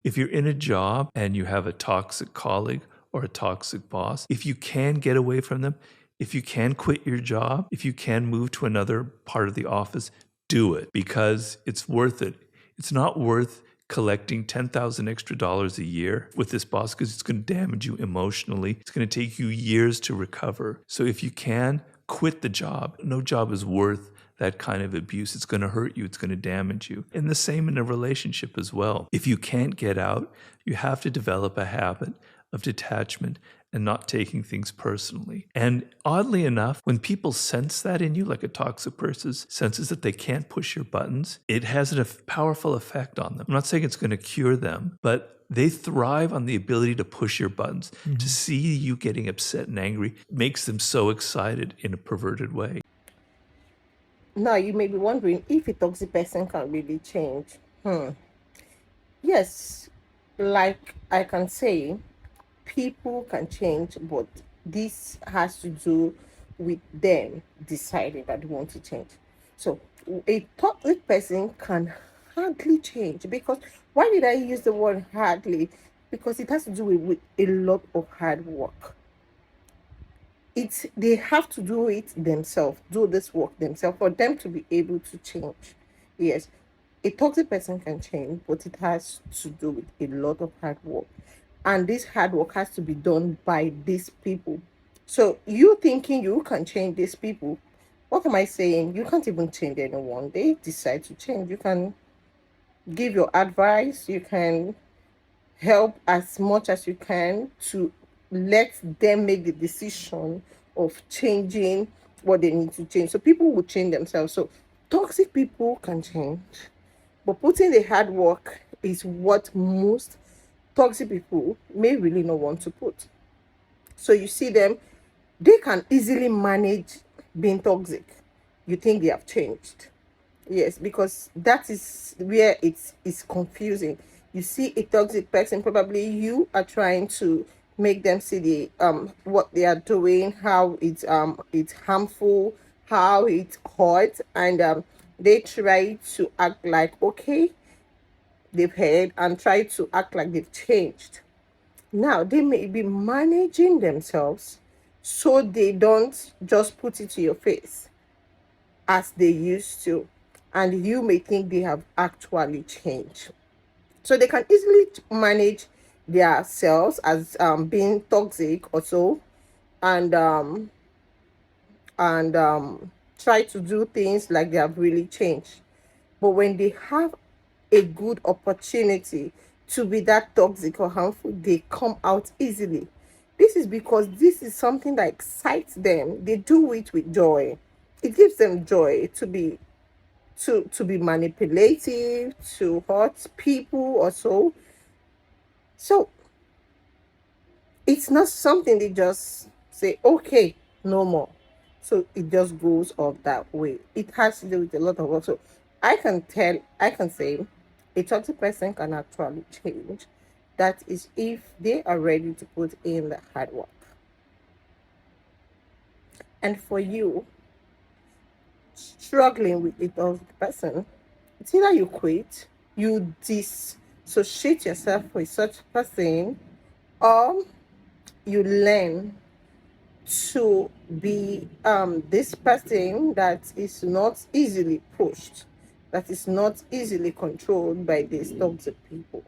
If you're in a job and you have a toxic colleague or a toxic boss, if you can get away from them, if you can quit your job, if you can move to another part of the office, do it because it's worth it. It's not worth collecting $10,000 extra a year with this boss because it's going to damage you emotionally. It's going to take you years to recover. So if you can, quit the job. No job is worth that kind of abuse. It's going to hurt you. It's going to damage you. And the same in a relationship as well. If you can't get out, you have to develop a habit of detachment and not taking things personally. And oddly enough, when people sense that in you, like a toxic person senses that they can't push your buttons, it has a powerful effect on them. I'm not saying it's going to cure them, but they thrive on the ability to push your buttons. To see you getting upset and angry makes them so excited in a perverted way. Now, you may be wondering if a toxic person can really change. Yes, like I can say, people can change, but this has to do with them deciding that they want to change. So, a toxic person can hardly change because why did I use the word hardly? Because it has to do with a lot of hard work. It's they have to do it themselves, do this work themselves for them to be able to change. Yes, a toxic person can change, but it has to do with a lot of hard work, and this hard work has to be done by these people. So you thinking you can change these people, what am I saying? You can't even change anyone. They decide to change. You can give your advice, you can help as much as you can to let them make the decision of changing what they need to change. So people will change themselves. So toxic people can change, but putting the hard work is what most toxic people may really not want to put. So you see them, they can easily manage being toxic. You think they have changed. Yes, because that is where it's confusing. You see a toxic person, probably you are trying to make them see the what they are doing, how it's harmful, how it hurts, and they try to act like okay, they've heard and try to act like they've changed. Now they may be managing themselves so they don't just put it to your face as they used to, and you may think they have actually changed. So they can easily manage their selves as being toxic or so, and try to do things like they have really changed. But when they have a good opportunity to be that toxic or harmful, they come out easily. This is because this is something that excites them. They do it with joy. It gives them joy to be manipulative, to hurt people or so. So it's not something they just say, okay, no more. So it just goes off that way. It has to do with a lot of work. So I can say a toxic person can actually change. That is if they are ready to put in the hard work. And for you, struggling with a toxic person, it's either you quit, you dissociate yourself with such person, or you learn to be this person that is not easily pushed, that is not easily controlled by these toxic people.